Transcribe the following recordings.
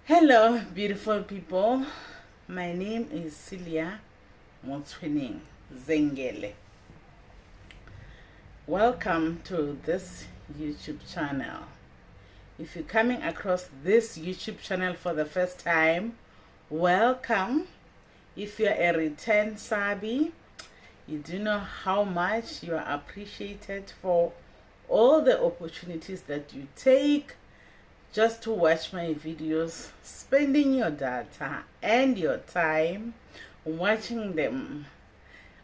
Hello, beautiful people. My name is Celia Motwining Zengele. Welcome to this YouTube channel. If you're coming across this YouTube channel for the first time, welcome. If you're a return sabby, you do know how much you are appreciated for all the opportunities that you take just to watch my videos, spending your data and your time watching them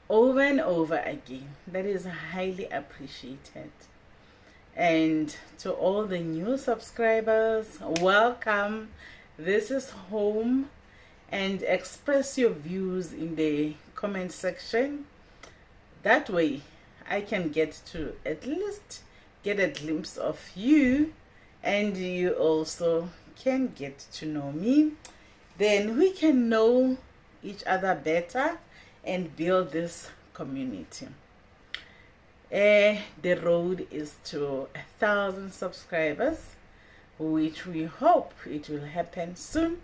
over and over again. That is highly appreciated. And to all the new subscribers, welcome. This is home, and express your views in the comment section. That way I can get to at least get a glimpse of you, and you also can get to know me. Then we can know each other better and build this community. The road is to 1,000 subscribers, which we hope it will happen soon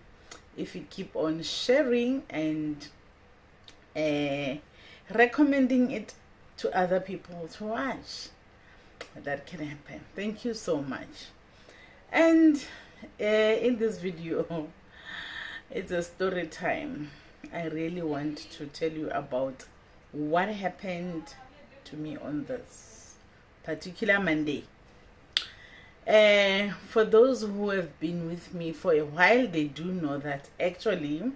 if you keep on sharing and recommending it to other people to watch. That can happen. Thank you so much. And in this video, it's a story time. I really want to tell you about what happened to me on this particular Monday. For those who have been with me for a while, they do know that actually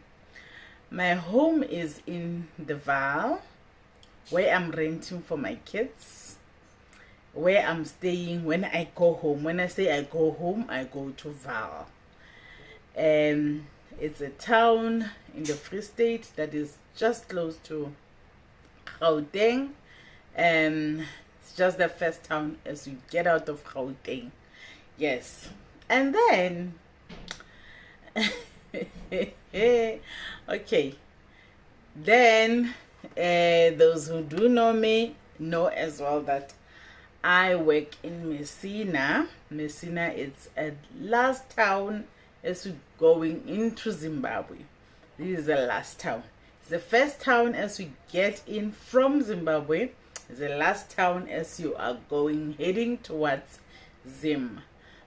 my home is in the Vaal, where I'm renting for my kids, where I'm staying when I go home. When I say I go home, I go to Vaal. It's a town in the Free State that is just close to Gauteng. It's just the first town as you get out of Gauteng. Yes. And then okay, then those who do know me know as well that I work in Messina. Messina is a last town as we're going into Zimbabwe. This is the last town. It's the first town as we get in from Zimbabwe. It's the last town as you are heading towards Zim.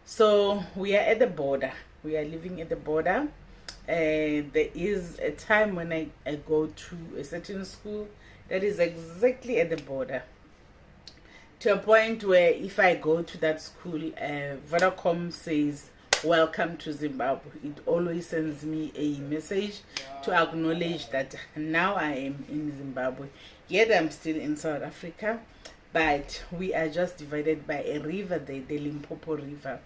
So we are at the border. We are living at the border. There is a time when I go to a certain school that is exactly at the border, to a point where if I go to that school, Vodacom says, "Welcome to Zimbabwe." It always sends me a message to acknowledge that now I am in Zimbabwe. Yet I'm still in South Africa, but we are just divided by a river, the Limpopo River.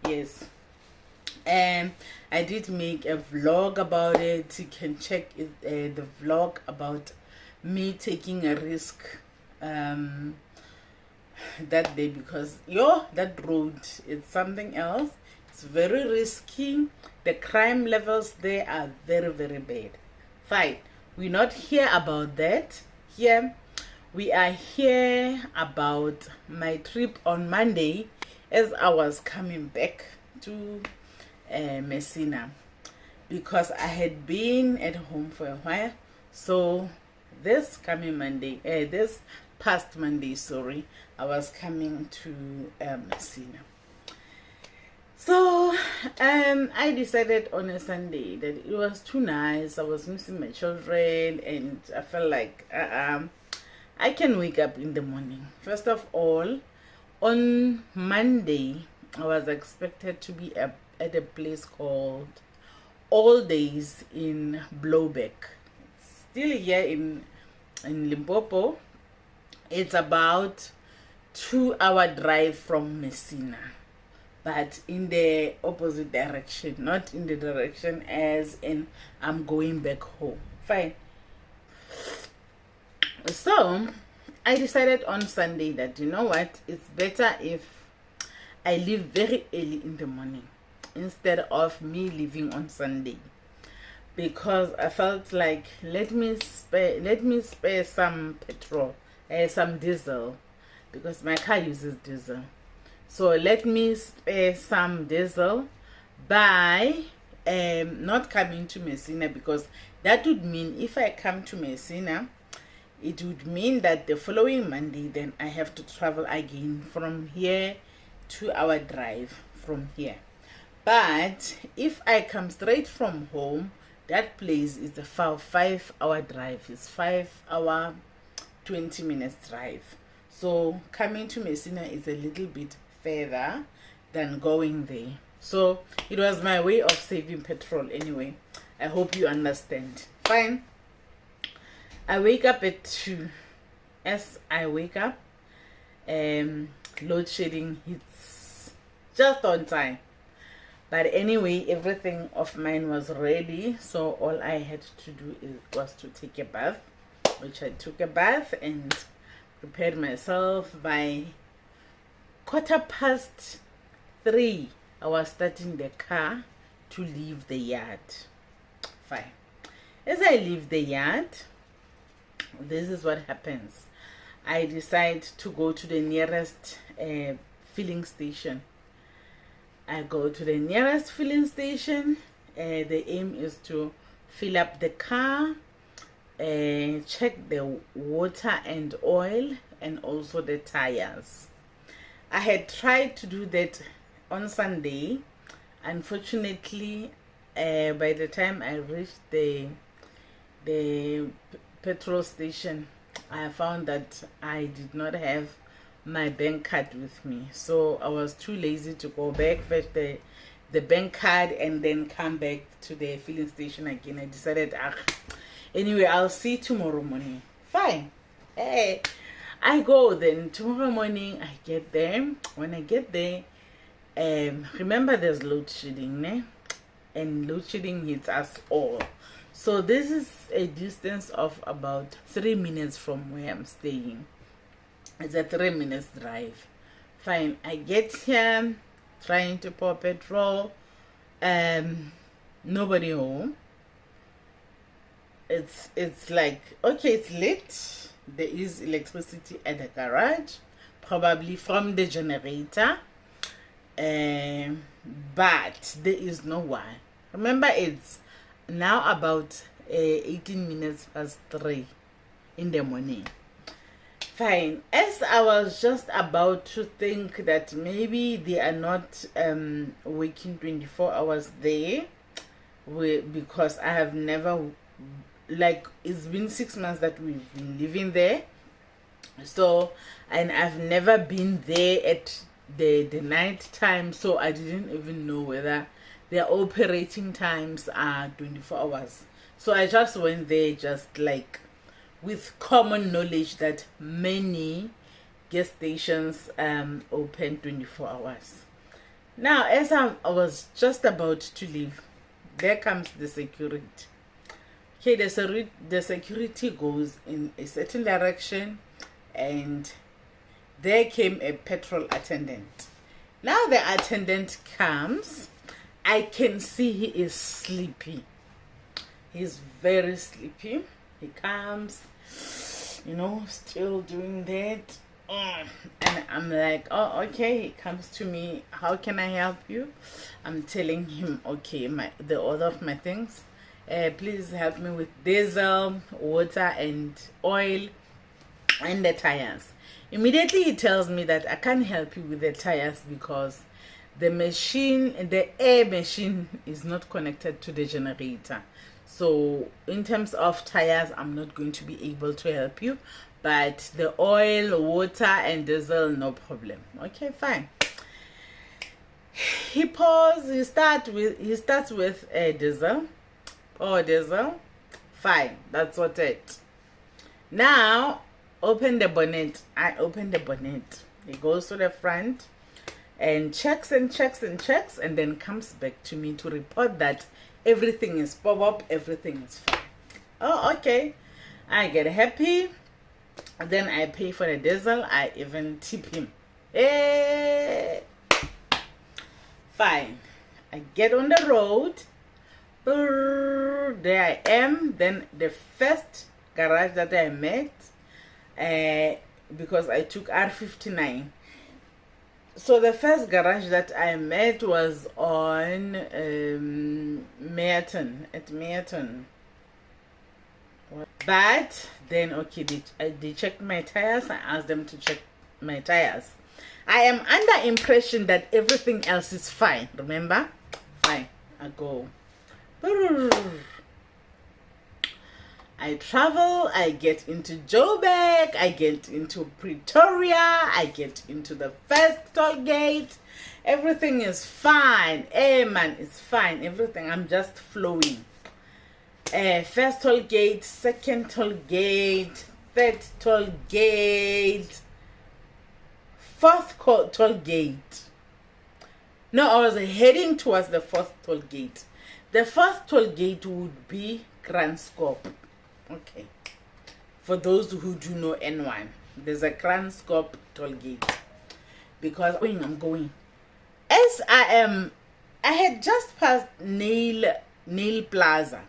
Yes. And I did make a vlog about it. You can check it, the vlog about me taking a risk that day, because that road is something else. It's very risky. The crime levels there are very, very bad. Fine, we're not here about that. Here we are here about my trip on Monday as I was coming back to Messina, because I had been at home for a while. So this past Monday, sorry, I was coming to Messina. So I decided on a Sunday that it was too nice. I was missing my children, and I felt like I can wake up in the morning. First of all, on Monday I was expected to be at a place called All Days in Blowback. It's still here in Limpopo. It's about 2-hour drive from Messina, but in the opposite direction, not in the direction as in I'm going back home. Fine. So I decided on Sunday that, you know what, it's better if I leave very early in the morning instead of me leaving on Sunday, because I felt like let me spare some petrol, some diesel, because my car uses diesel. So let me spare some diesel by not coming to Messina, because that would mean if I come to Messina, it would mean that the following Monday then I have to travel again from here, 2-hour drive from here. But if I come straight from home, that place is a 5-hour drive. It's 5-hour 20 minutes drive. So coming to Messina is a little bit further than going there. So it was my way of saving petrol anyway. I hope you understand. Fine. I wake up at 2. As I wake up, load shedding hits just on time. But anyway, everything of mine was ready, so all I had to do was to take a bath, which I took a bath and prepared myself. By 3:15, I was starting the car to leave the yard. Fine. As I leave the yard, this is what happens. I decide to go to the nearest filling station. I go to the nearest filling station. The aim is to fill up the car, check the water and oil, and also the tires. I had tried to do that on Sunday. Unfortunately, by the time I reached the petrol station, I found that I did not have my bank card with me, so I was too lazy to go back, fetch the bank card, and then come back to the filling station again. I decided, anyway, I'll see tomorrow morning. Fine. Hey, I go then tomorrow morning. I get there. When I get there, remember there's load shedding, né? And load shedding hits us all. So this is a distance of about 3 minutes from where I'm staying. It's a 3 minutes drive. Fine. I get here, trying to pour petrol. Nobody home. It's like, okay, it's lit. There is electricity at the garage, probably from the generator. But there is no one. Remember, it's now about 18 minutes past 3 in the morning. Fine. As I was just about to think that maybe they are not working 24 hours there, because I have never, like, it's been 6 months that we've been living there. So, and I've never been there at the night time, so I didn't even know whether their operating times are 24 hours. So I just went there just like with common knowledge that many gas stations open 24 hours. Now, as I was just about to leave, there comes the security. Okay, the security goes in a certain direction, and there came a petrol attendant. Now the attendant comes. I can see he is sleepy. He's very sleepy. He comes, still doing that. And I'm like, oh, okay. He comes to me. How can I help you? I'm telling him, okay, the order of my things. Please help me with diesel, water, and oil, and the tires. Immediately he tells me that I can't help you with the tires because the air machine is not connected to the generator. So in terms of tires, I'm not going to be able to help you, but the oil, water, and diesel, no problem. Okay, fine. He pauses. He starts with a diesel. Oh, diesel. Fine, that's what it. Now, open the bonnet. I open the bonnet. He goes to the front and checks and checks and checks, and then comes back to me to report that everything is pop-up, everything is fine. Oh, okay. I get happy. Then I pay for the diesel. I even tip him. Hey! Fine. I get on the road. There I am. Then the first garage that I met, because I took R59, So the first garage that I met was on Merton, at Merton. But then, okay, they checked my tires. I asked them to check my tires. I am under impression that everything else is fine. Remember? Fine. I go. I travel, I get into Joburg, I get into Pretoria, I get into the first toll gate. Everything is fine. Hey man, it's fine. Everything. I'm just flowing. First toll gate, second toll gate, third toll gate, fourth toll gate. No, I was heading towards the fourth toll gate. The fourth toll gate would be Kranskop. Okay. For those who do know N1, there's a Kranskop toll gate. Because I'm going. As I had just passed Nail Plaza.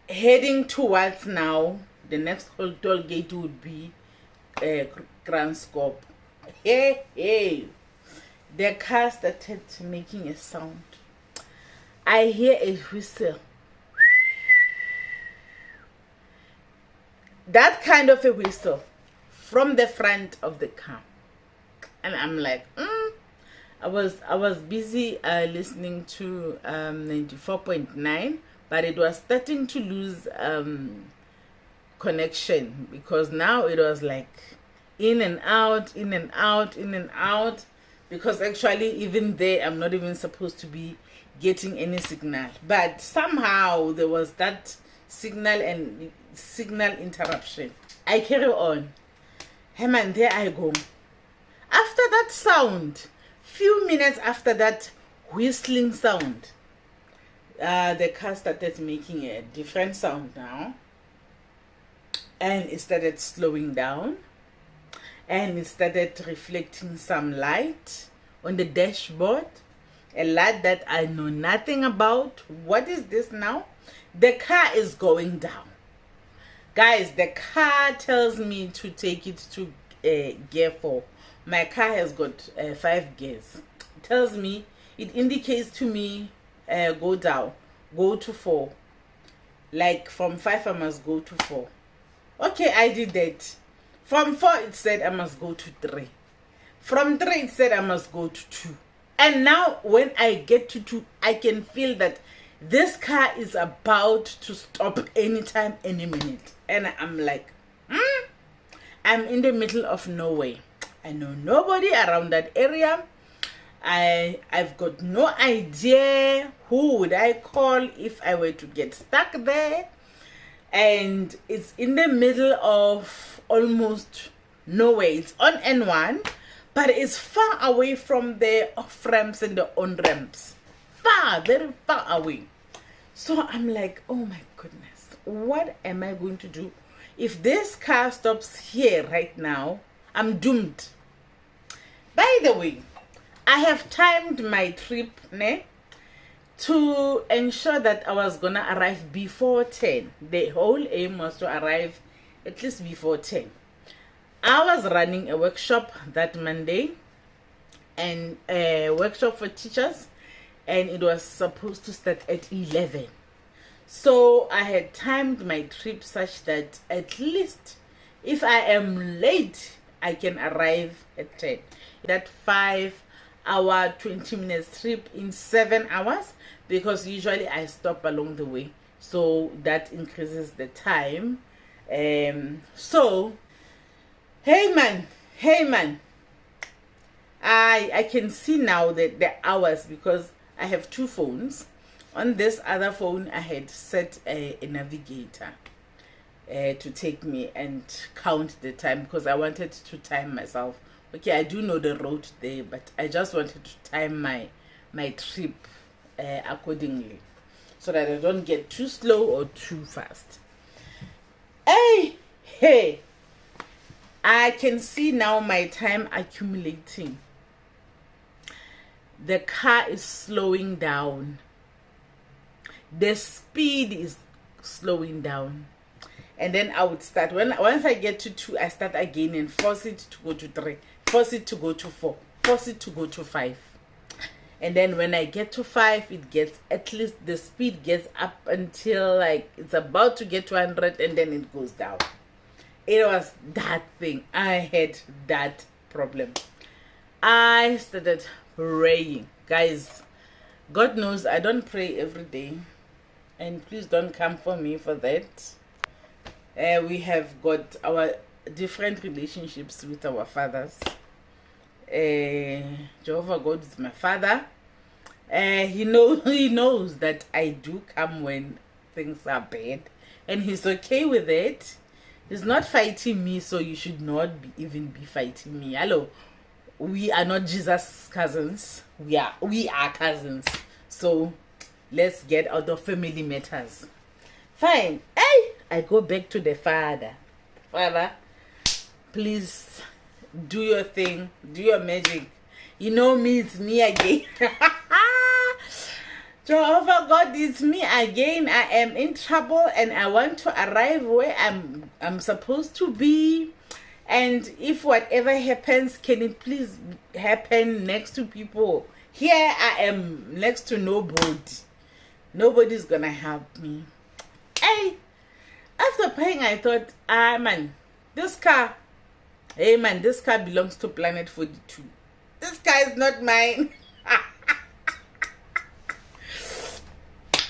Heading towards now, the next toll gate would be Kranskop. Hey. The car started making a sound. I hear a whistle. That kind of a whistle from the front of the car. And I'm like, I was busy listening to 94.9, but it was starting to lose connection, because now it was like in and out, in and out, in and out, because actually even there I'm not even supposed to be getting any signal, but somehow there was that signal interruption. I carry on. Hey man, there I go. After that sound, few minutes after that whistling sound, the car started making a different sound now, and it started slowing down, and it started reflecting some light on the dashboard, a light that I know nothing about. What is this now? The car is going down. Guys, the car tells me to take it to gear 4. My car has got 5 gears. It tells me, it indicates to me, go down, go to 4. Like from 5 I must go to 4. Okay, I did that. From 4 it said I must go to 3. From 3 it said I must go to 2. And now when I get to 2, I can feel that this car is about to stop anytime, any minute. And I'm like, I'm in the middle of nowhere. I know nobody around that area. I've got no idea who would I call if I were to get stuck there. And it's in the middle of almost nowhere. It's on N1, but it's far away from the off ramps and the on ramps. Far, very far away. So I'm like, oh my goodness, what am I going to do? If this car stops here right now, I'm doomed. By the way, I have timed my trip to ensure that I was gonna arrive before 10. The whole aim was to arrive at least before 10. I was running a workshop that Monday, and a workshop for teachers, and it was supposed to start at 11. So I had timed my trip such that at least if I am late, I can arrive at 10. That 5-hour 20 minutes trip in 7 hours, because usually I stop along the way, so that increases the time. So hey man, I can see now that the hours, because I have 2 phones. On this other phone I had set a navigator to take me and count the time, because I wanted to time myself. Okay, I do know the road there, but I just wanted to time my trip accordingly, so that I don't get too slow or too fast. Hey, I can see now my time accumulating. The car is slowing down. The speed is slowing down. And then I would start, once I get to 2, I start again and force it to go to 3, force it to go to 4, force it to go to 5. And then when I get to 5, it gets, at least the speed gets up until like it's about to get to 100, and then it goes down. It was that thing. I had that problem. I started praying. Guys, God knows I don't pray every day. And please don't come for me for that. We have got our different relationships with our fathers. Jehovah God is my father. He knows that I do come when things are bad, and he's okay with it. He's not fighting me, so you should not even be fighting me. Hello, we are not Jesus' cousins. We are cousins. So let's get out of family matters. Fine. Hey, I go back to the father. Father, please do your thing, do your magic. You know me, it's me again. Jehovah God, it's me again. I am in trouble and I want to arrive where I'm supposed to be. And if whatever happens, can it please happen next to people? Here I am next to nobody. Nobody's gonna help me. Hey, after praying, I thought, man, this car, hey man, this car belongs to Planet 42. This car is not mine.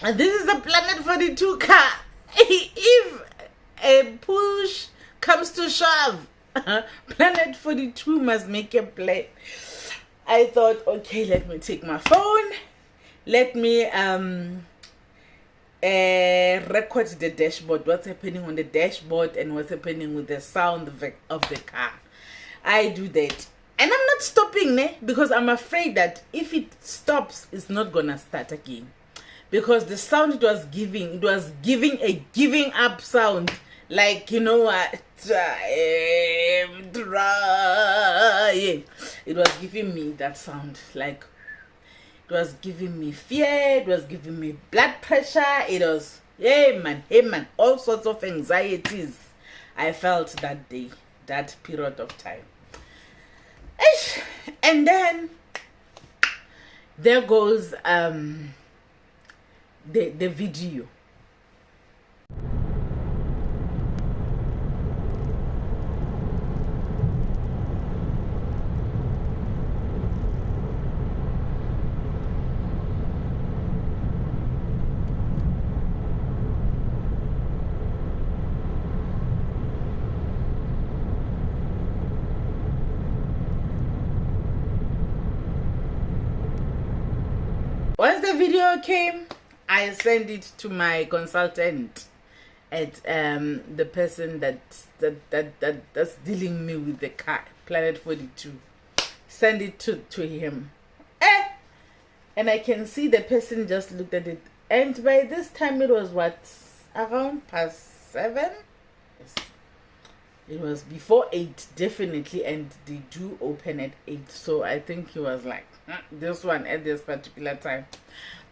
And this is a Planet 42 car. If a push comes to shove, Planet 42 must make a play. I thought, okay, let me take my phone. Let me record the dashboard, what's happening on the dashboard and what's happening with the sound of the car. I do that. And I'm not stopping, because I'm afraid that if it stops, it's not gonna start again. Because the sound it was giving a giving up sound. Like, you know what? I am trying. It was giving me that sound. Like, it was giving me fear. It was giving me blood pressure. It was, hey man, all sorts of anxieties I felt that day, that period of time. And then there goes the video. Once the video came, I sent it to my consultant at the person that's dealing me with the car, Planet 42. Send it to him. And I can see the person just looked at it. And by this time it was what? Around past 7? Yes. It was before 8, definitely, and they do open at 8. So I think he was like, this one at this particular time.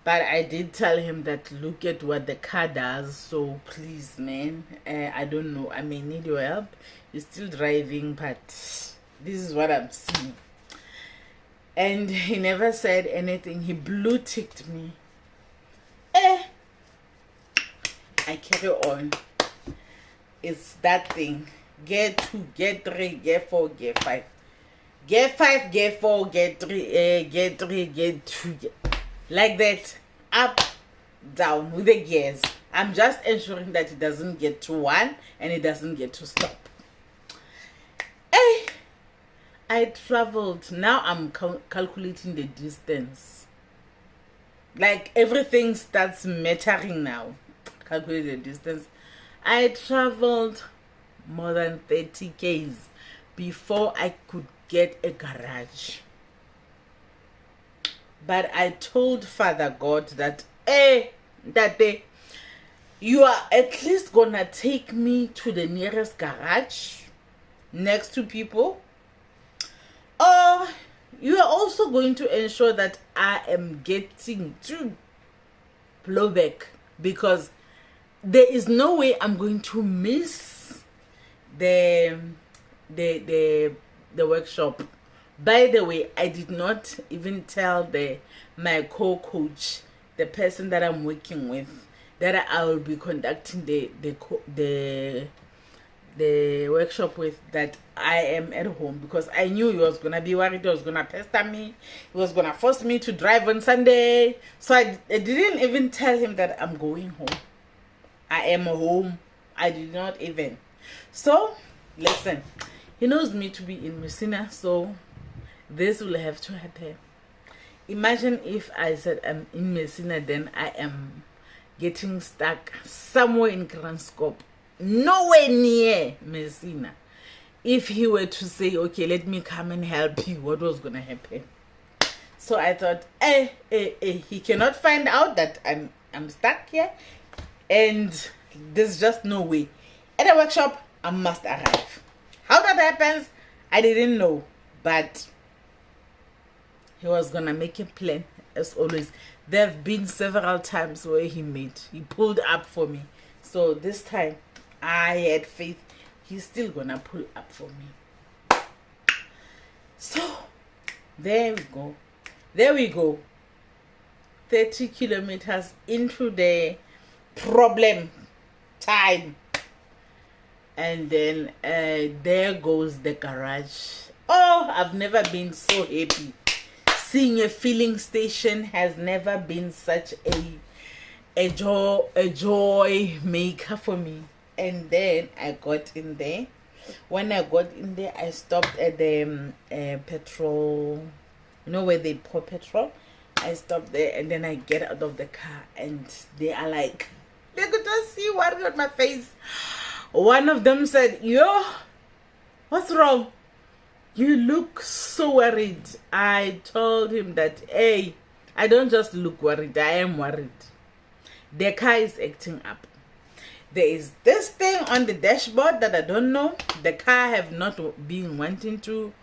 But I did tell him that look at what the car does, so please, man, I don't know, I may need your help. You're still driving, but this is what I'm seeing. And he never said anything. He blue ticked me. I carry on. It's that thing. Get 2, get 3, get 4, get 5. Get 5, get 4, get 3, get 3, get 2. Like that. Up, down with the gears. I'm just ensuring that it doesn't get to 1 and it doesn't get to stop. I traveled. Now I'm calculating the distance. Like everything starts mattering now. Calculate the distance. I traveled more than 30 km before I could get a garage. But I told Father God that, you are at least gonna take me to the nearest garage next to people, or you are also going to ensure that I am getting to blowback, because there is no way I'm going to miss the workshop By the way, I did not even tell my co-coach, the person that I'm working with, that I will be conducting the workshop with, that I am at home, because I knew he was gonna be worried, he was gonna pester me, he was gonna force me to drive on Sunday. So I didn't even tell him that I'm going home. I am home. I did not even. So listen, he knows me to be in Messina, so this will have to happen. Imagine if I said I'm in Messina, then I am getting stuck somewhere in Kranskop, nowhere near Messina. If he were to say, okay, let me come and help you, what was gonna happen? So I thought, he cannot find out that I'm stuck here, and there's just no way. At the workshop, I must arrive. How that happens, I didn't know, but he was gonna make a plan, as always. There have been several times where he pulled up for me. So this time, I had faith he's still gonna pull up for me. So there we go. 30 kilometers into the problem time, and then there goes the garage. Oh, I've never been so happy. Seeing a filling station has never been such a joy maker for me. And then I got in there. When I got in there, I stopped at the petrol, where they pour petrol. I stopped there, and then I get out of the car, and they are like, they could just see what on my face. One of them said, yo, what's wrong? You look so worried. I told him that, hey, I don't just look worried, I am worried. The car is acting up. There is this thing on the dashboard that I don't know. The car have not been wanting to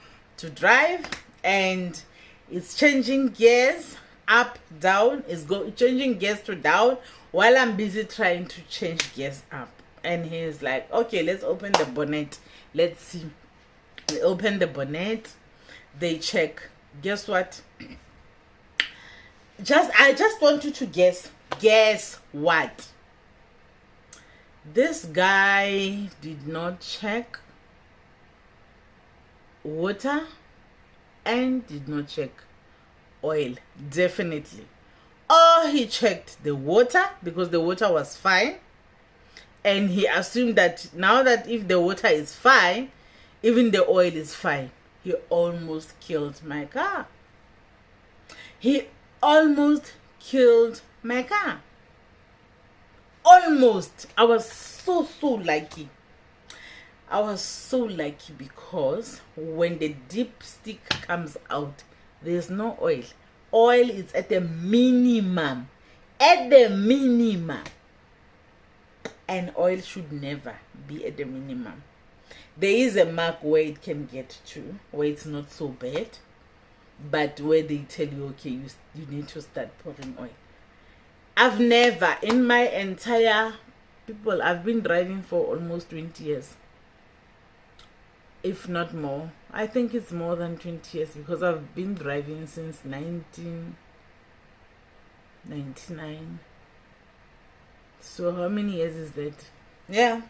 drive, and it's changing gears up, down. It's changing gears to down while I'm busy trying to change gears up. And he's like, okay, let's open the bonnet. Let's see. They open the bonnet. They check. Guess what? I just want you to guess. Guess what? This guy did not check water and did not check oil. Definitely. Or he checked the water because the water was fine, and he assumed that now that if the water is fine, even the oil is fine. He almost killed my car. He almost killed my car. Almost. I was so lucky. I was so lucky because when the dipstick comes out, there's no oil. Oil is at the minimum. At the minimum. And oil should never be at the minimum. There is a mark where it can get to, where it's not so bad, but where they tell you, okay, you need to start pouring oil. I've never, in my entire I've been driving for almost 20 years, if not more. I think it's more than 20 years because I've been driving since 1999. So how many years is that? Yeah.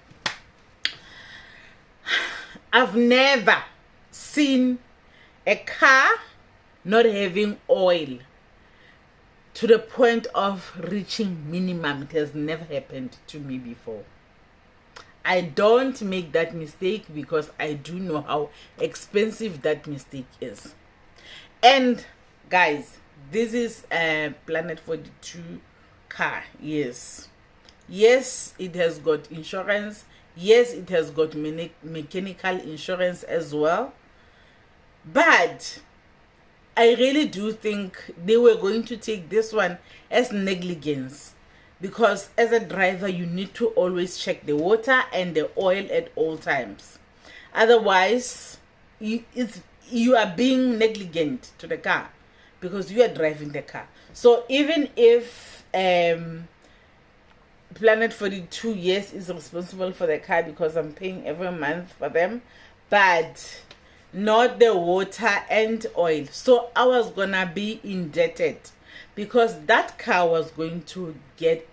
I've never seen a car not having oil to the point of reaching minimum. It has never happened to me before. I don't make that mistake because I do know how expensive that mistake is. And guys, this is a Planet 42 car. Yes, it has got insurance. Yes, it has got mechanical insurance as well. But I really do think they were going to take this one as negligence, because as a driver you need to always check the water and the oil at all times. Otherwise, you are being negligent to the car because you are driving the car. So even if Planet 42, yes, is responsible for the car because I'm paying every month for them, but not the water and oil. So I was gonna be indebted because that car was going to get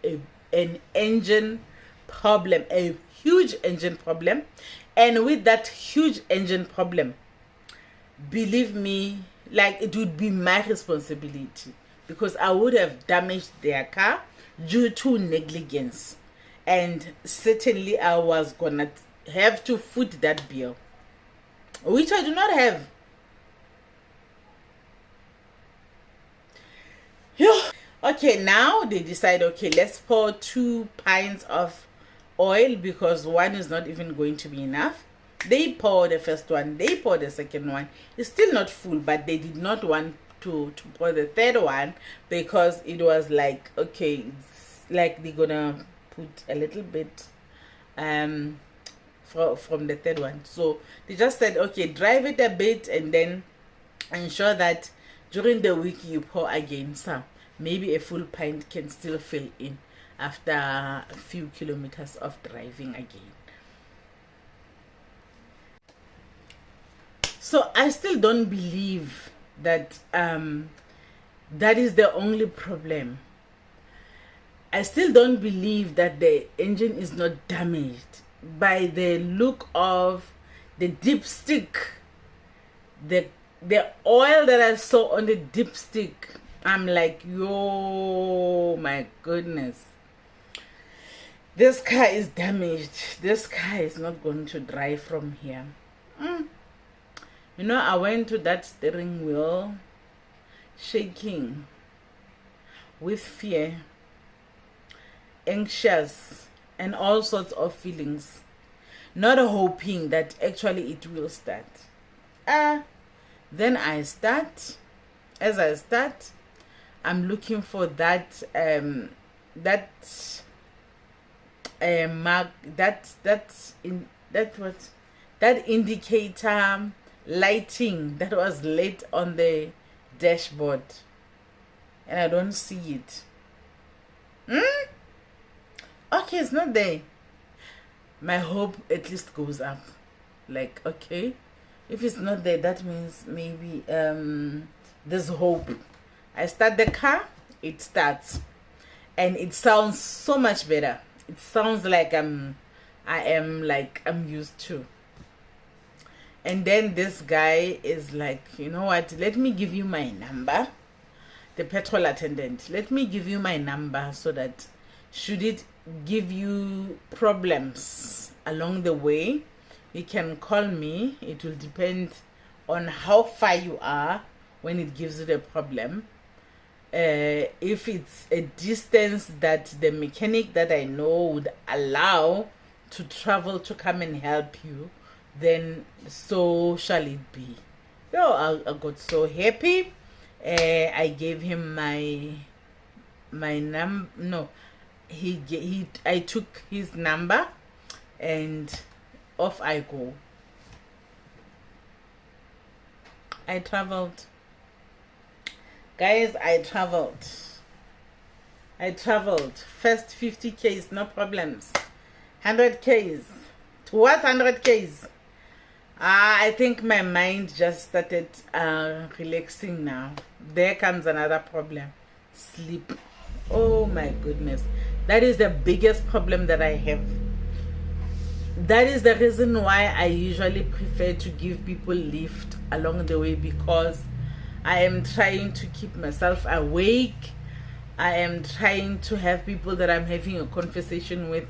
an engine problem, a huge engine problem. And with that huge engine problem, believe me, like, it would be my responsibility because I would have damaged their car due to negligence, and certainly I was gonna have to foot that bill, which I do not have. Phew. Okay, now they decide, okay, let's pour 2 pints of oil because one is not even going to be enough. They pour the first one, they pour the second one. It's still not full, but they did not want to pour the third one because it was like, okay, it's like they're gonna put a little bit from the third one. So they just said, okay, drive it a bit and then ensure that during the week you pour again. So maybe a full pint can still fill in after a few kilometers of driving again. So I still don't believe that that is the only problem. I still don't believe that the engine is not damaged. By the look of the dipstick, the oil that I saw on the dipstick, I'm like, yo, my goodness. This car is damaged. This car is not going to drive from here. You know, I went to that steering wheel shaking with fear, anxious, and all sorts of feelings, not hoping that actually it will start. Then I start. As I start, I'm looking for that mark, that indicator lighting that was lit on the dashboard, and I don't see it. Okay, it's not there. My hope at least goes up. Like, okay, if it's not there, that means maybe there's hope. I start the car, it starts, and it sounds so much better. It sounds like I'm used to. And then this guy is like, you know what, let me give you my number. The petrol attendant, let me give you my number so that should it give you problems along the way, you can call me. It will depend on how far you are when it gives you the problem. If it's a distance that the mechanic that I know would allow to travel to come and help you, then so shall it be. I got so happy. I gave him my number. No, I took his number, and off I go. I traveled, guys. I traveled. First 50 Ks, no problems. 100 Ks. Towards 100 Ks. I think my mind just started relaxing now. There comes another problem. Sleep. Oh my goodness. That is the biggest problem that I have. That is the reason why I usually prefer to give people lift along the way, because I am trying to keep myself awake. I am trying to have people that I'm having a conversation with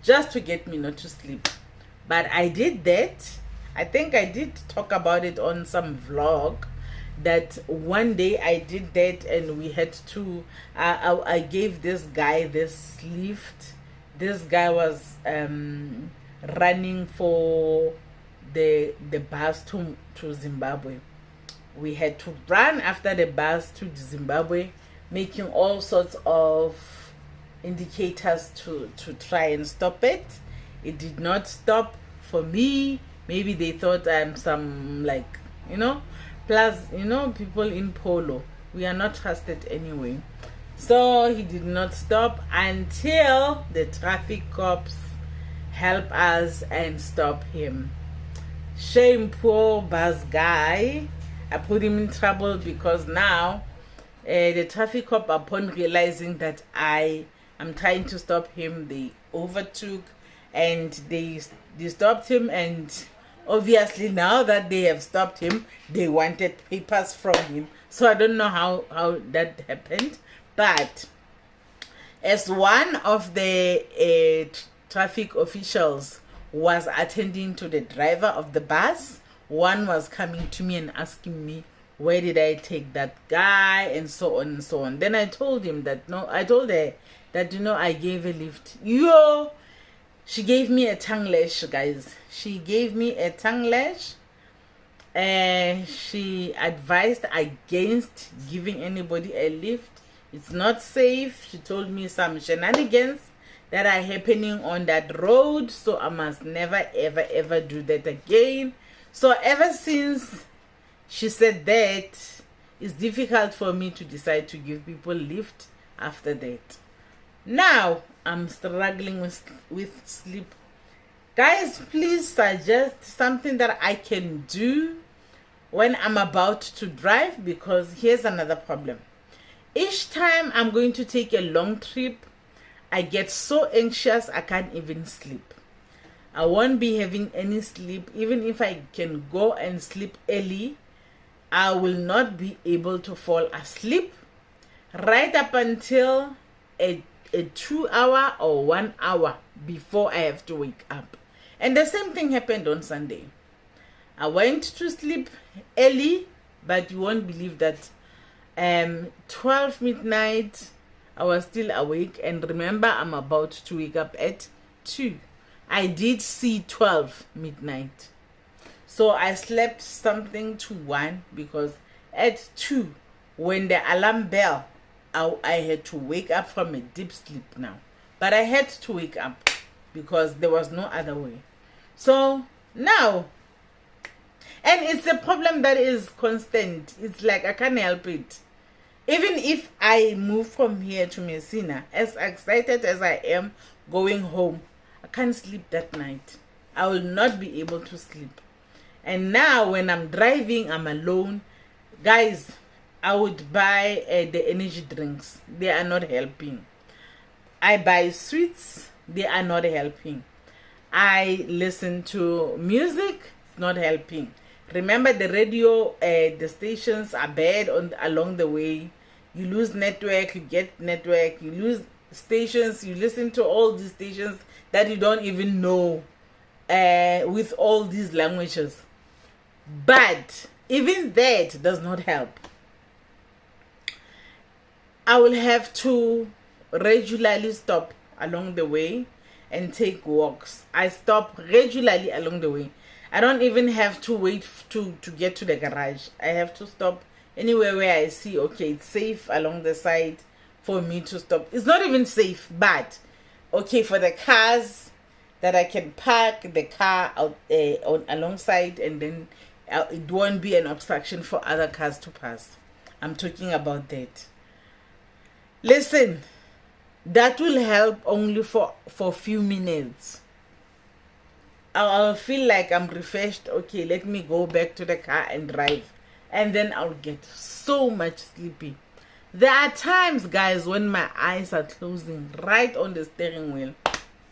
just to get me not to sleep. But I did that. I think I did talk about it on some vlog, that one day I did that, and we had to I gave this guy this lift. This guy was running for the bus to Zimbabwe. We had to run after the bus to Zimbabwe, making all sorts of indicators to try and stop it. It did not stop. For me, maybe they thought I'm some, like, plus, people in Polo, we are not trusted anyway. So he did not stop until the traffic cops help us and stop him. Shame poor bus guy. I put him in trouble because now the traffic cop, upon realizing that I am trying to stop him, they overtook and they stopped him, and obviously now that they have stopped him, they wanted papers from him. So I don't know how that happened, but as one of the traffic officials was attending to the driver of the bus, one was coming to me and asking me, where did I take that guy, and so on and so on. Then I told him that, no, I told her that, I gave a lift. She gave me a tongue lash, guys. She gave me a tongue lash. She advised against giving anybody a lift. It's not safe. She told me some shenanigans that are happening on that road, so I must never ever ever do that again. So ever since she said that, it's difficult for me to decide to give people lift after that. Now I'm struggling with sleep. Guys, please suggest something that I can do when I'm about to drive, because here's another problem. Each time I'm going to take a long trip, I get so anxious I can't even sleep. I won't be having any sleep. Even if I can go and sleep early, I will not be able to fall asleep right up until a 2 hour or 1 hour before I have to wake up. And the same thing happened on Sunday. I went to sleep early, but you won't believe that 12 midnight I was still awake, and remember I'm about to wake up at 2. I did see 12 midnight. So I slept something to 1, because at 2, when the alarm bell, I had to wake up from a deep sleep now. But I had to wake up because there was no other way. So now, and it's a problem that is constant. It's like I can't help it. Even if I move from here to Messina, as excited as I am going home, I can't sleep that night. I will not be able to sleep. And now when I'm driving, I'm alone. Guys, I would buy the energy drinks. They are not helping. I buy sweets. They are not helping. I listen to music. It's not helping. Remember, the radio, the stations are bad along the way. You lose network, you get network, you lose stations, you listen to all these stations that you don't even know with all these languages. But even that does not help. I will have to regularly stop along the way and take walks. I stop regularly along the way. I don't even have to wait to get to the garage. I have to stop anywhere where I see, okay, it's safe along the side for me to stop. It's not even safe, but okay, for the cars, that I can park the car out alongside, and then it won't be an obstruction for other cars to pass. I'm talking about that. Listen, that will help only for a few minutes. I'll feel like I'm refreshed. Okay, let me go back to the car and drive. And then I'll get so much sleepy. There are times, guys, when my eyes are closing right on the steering wheel.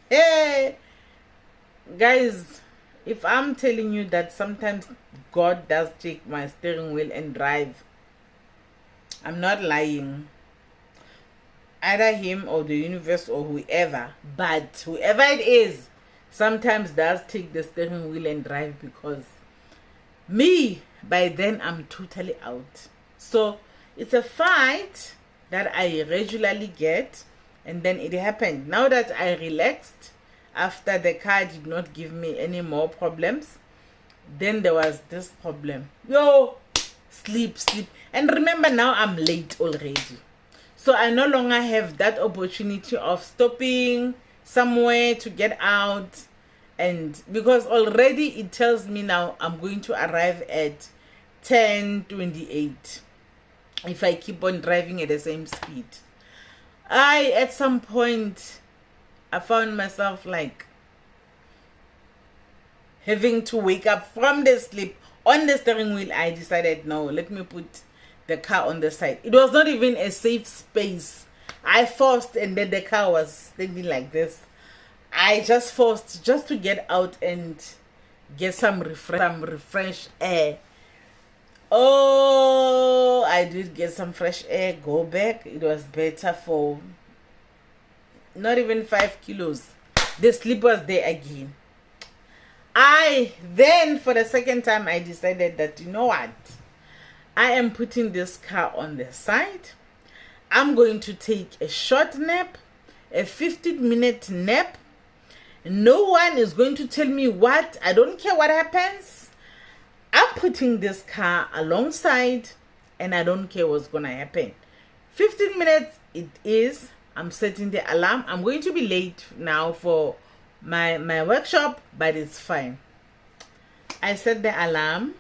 Hey, guys, if I'm telling you that sometimes God does take my steering wheel and drive, I'm not lying. Either him or the universe or whoever, but whoever it is, sometimes does take the steering wheel and drive, because me, by then I'm totally out. So it's a fight that I regularly get, and then it happened. Now that I relaxed after the car did not give me any more problems, then there was this problem. Sleep. And remember, now I'm late already. So I no longer have that opportunity of stopping somewhere to get out, and because already it tells me now I'm going to arrive at 10:28 if I keep on driving at the same speed. At some point I found myself like, having to wake up from the sleep on the steering wheel, I decided, no, let me put the car on the side. It was not even a safe space. I forced, and then the car was standing like this. I just forced just to get out and get some refresh air. Oh, I did get some fresh air, go back. It was better for not even 5 kilos. The sleep was there again. Then for the second time, I decided that, you know what? I am putting this car on the side. I'm going to take a short nap, a 15-minute nap. No one is going to tell me what. I don't care what happens. I'm putting this car alongside, and I don't care what's going to happen. 15 minutes it is. I'm setting the alarm. I'm going to be late now for my workshop, but it's fine. I set the alarm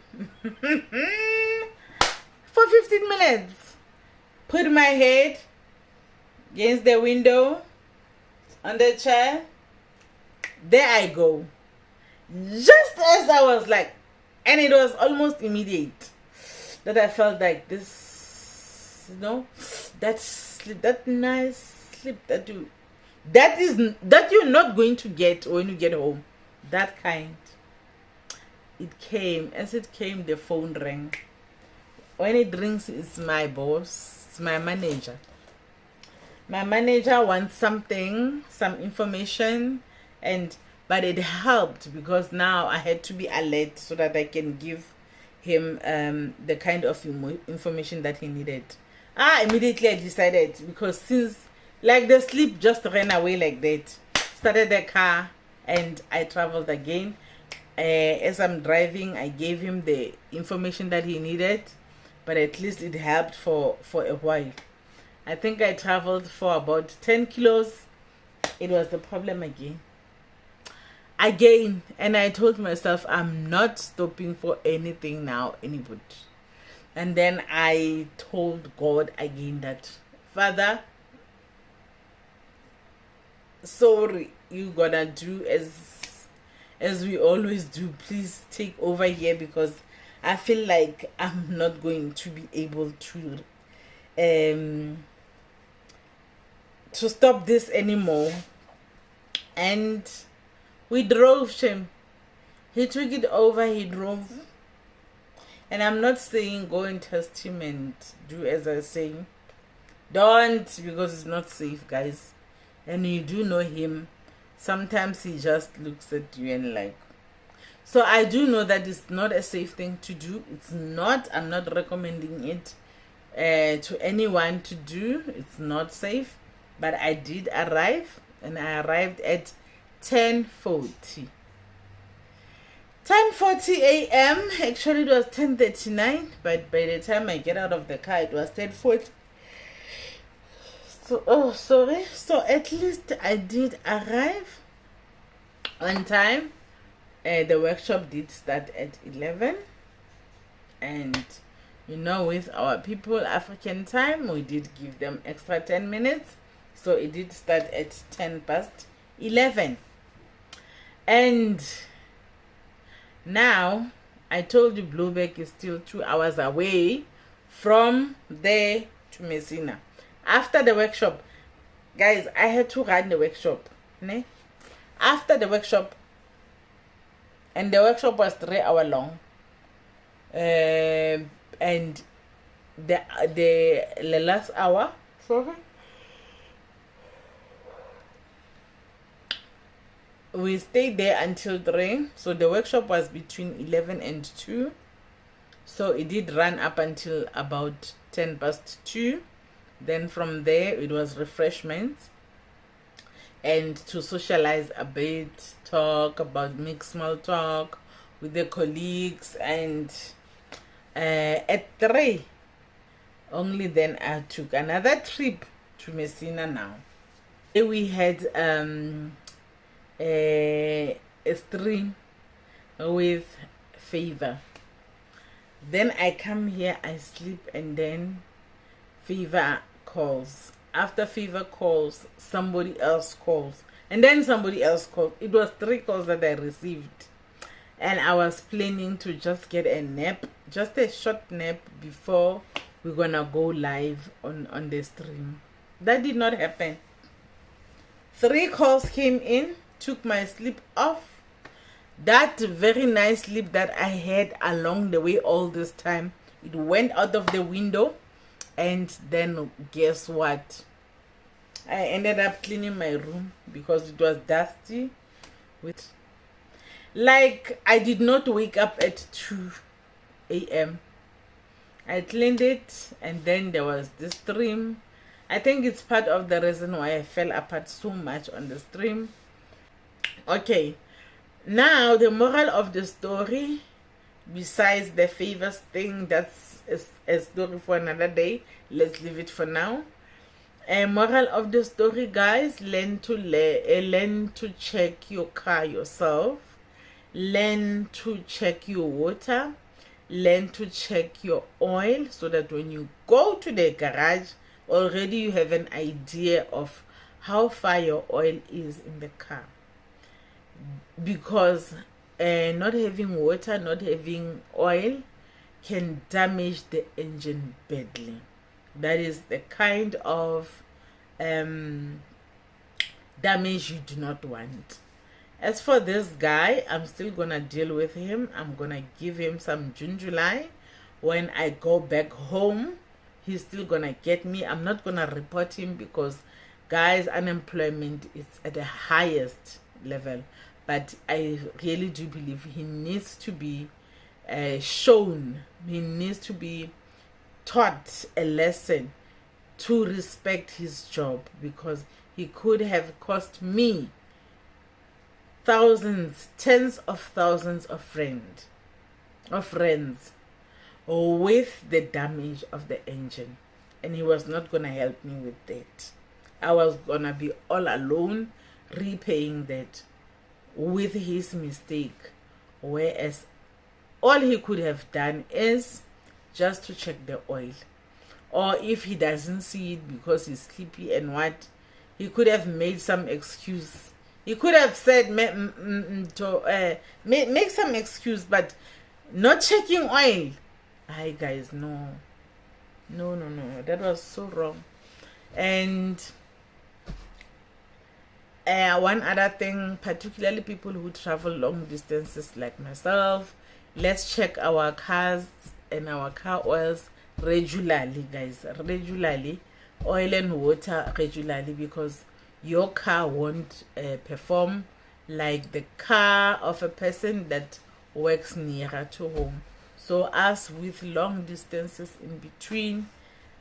for 15 minutes. Put my head against the window, on the chair. There I go. Just as I was like, and it was almost immediate that I felt like this, that sleep, that nice sleep that you're not going to get when you get home. That kind. It came. As it came, the phone rang. When it rings, it's my boss, it's my manager. My manager wants some information, but it helped because now I had to be alert so that I can give him the kind of information that he needed. Immediately I decided, because since like the sleep just ran away like that, started the car and I traveled again. As I'm driving, I gave him the information that he needed, but at least it helped for a while. I think I traveled for about 10 kilos. It was the problem again, and I told myself I'm not stopping for anything now, anybody. And then I told God again that, Father, sorry, you gonna do as we always do. Please take over here, because I feel like I'm not going to be able to stop this anymore. And we drove him. He took it over, he drove. And I'm not saying go and test him and do as I say. Don't, because it's not safe, guys. And you do know him. Sometimes he just looks at you and like. So I do know that it's not a safe thing to do. It's not. I'm not recommending it to anyone to do. It's not safe. But I did arrive, and I arrived at 10:40. 10:40 a.m. Actually, it was 10:39. But by the time I get out of the car, it was 10:40. So, sorry. So at least I did arrive on time. The workshop did start at 11. And, with our people, African time, we did give them extra 10 minutes. So it did start at 11:10. And now, I told you Blueberg is still 2 hours away from there to Messina. After the workshop, guys, I had to run the workshop. After the workshop, and the workshop was 3 hours long. And the last hour, we stayed there until 3. So the workshop was between 11 and 2. So it did run up until about 2:10. Then from there, it was refreshments and to socialize a bit, talk about, make small talk with the colleagues. And at 3, only then I took another trip to Messina now. We had a stream with Fever. Then I come here, I sleep, and then Fever calls. After Fever calls, somebody else calls, and then somebody else calls. It was 3 calls that I received. and I was planning to just get a nap, just a short nap before we're gonna go live on the stream. That did not happen. 3 calls came in, took my sleep off. That very nice sleep that I had along the way all this time, it went out of the window. And then guess what? I ended up cleaning my room because it was dusty. Like, I did not wake up at 2 a.m. I cleaned it, and then there was this stream. I think it's part of the reason why I fell apart so much on the stream. Okay, now the moral of the story, besides the favors thing, that's a story for another day. Let's leave it for now. A moral of the story, guys: learn to check your car yourself. Learn to check your water. Learn to check your oil, so that when you go to the garage, already you have an idea of how far your oil is in the car. Because not having water, not having oil can damage the engine badly. That is the kind of damage you do not want. As for this guy, I'm still gonna deal with him. I'm gonna give him some June, July. When I go back home, he's still gonna get me. I'm not gonna report him because, guys, unemployment is at the highest level. But I really do believe he needs to be shown. He needs to be taught a lesson to respect his job, because he could have cost me thousands, tens of thousands of friends with the damage of the engine, and he was not gonna help me with that. I was gonna be all alone repaying that with his mistake, whereas all he could have done is just to check the oil. Or if he doesn't see it because he's sleepy and what, he could have made some excuse. He could have said, make some excuse, but not checking oil. Hi guys, no. That was so wrong. And one other thing, particularly people who travel long distances like myself, let's check our cars and our car oils regularly, guys. Regularly, oil and water regularly, because your car won't perform like the car of a person that works nearer to home. So us with long distances in between,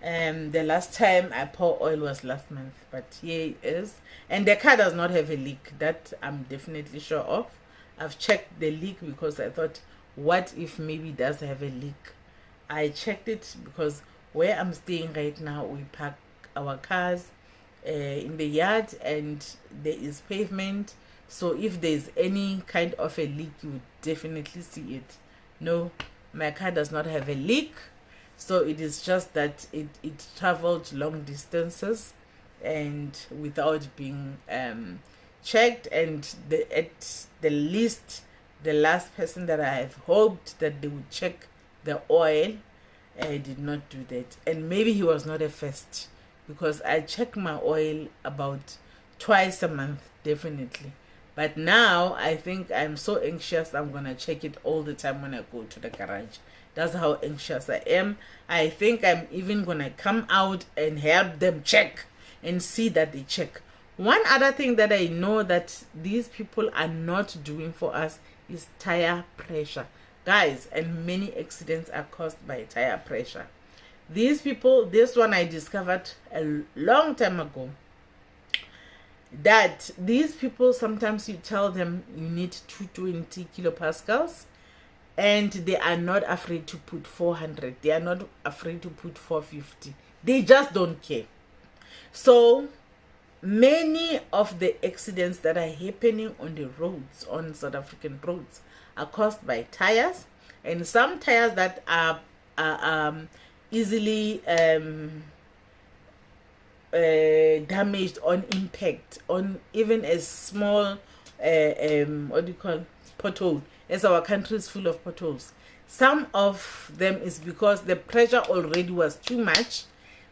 the last time I poured oil was last month, but here it is. And the car does not have a leak, that I'm definitely sure of. I've checked the leak because I thought, what if maybe it does have a leak? I checked it because where I'm staying right now, we park our cars in the yard and there is pavement. So if there's any kind of a leak, you would definitely see it. No, my car does not have a leak. So it is just that it traveled long distances and without being checked. And at the least, the last person that I have hoped that they would check the oil did not do that. And maybe he was not a first, because I check my oil about twice a month, definitely. But now I think I'm so anxious, I'm gonna check it all the time when I go to the garage. That's how anxious I am. I think I'm even gonna come out and help them check and see that they check. One other thing that I know that these people are not doing for us is tire pressure, guys. And many accidents are caused by tire pressure. These people, this one I discovered a long time ago, that these people, sometimes you tell them you need 220 kilopascals and they are not afraid to put 400. They are not afraid to put 450. They just don't care. So many of the accidents that are happening on the roads, on South African roads, are caused by tires, and some tires that are easily damaged on impact, on even a small pothole, as our country is full of potholes. Some of them is because the pressure already was too much.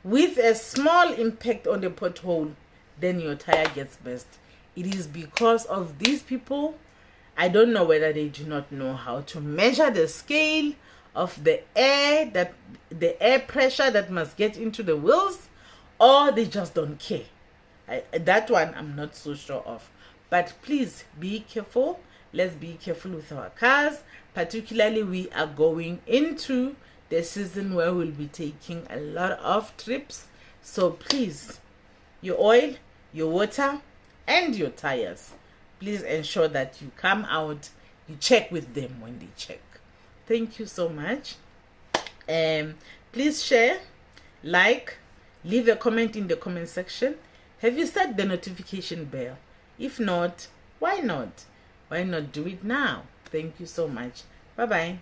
With a small impact on the pothole, then your tire gets burst. It is because of these people. I don't know whether they do not know how to measure the scale of the air pressure that must get into the wheels, or they just don't care. That one I'm not so sure of. But please be careful. Let's be careful with our cars. Particularly, we are going into the season where we'll be taking a lot of trips. So please, your oil, your water, and your tires, please ensure that you come out, you check with them when they check. Thank you so much. Please share, like, leave a comment in the comment section. Have you set the notification bell? If not, why not? Why not do it now? Thank you so much. Bye-bye.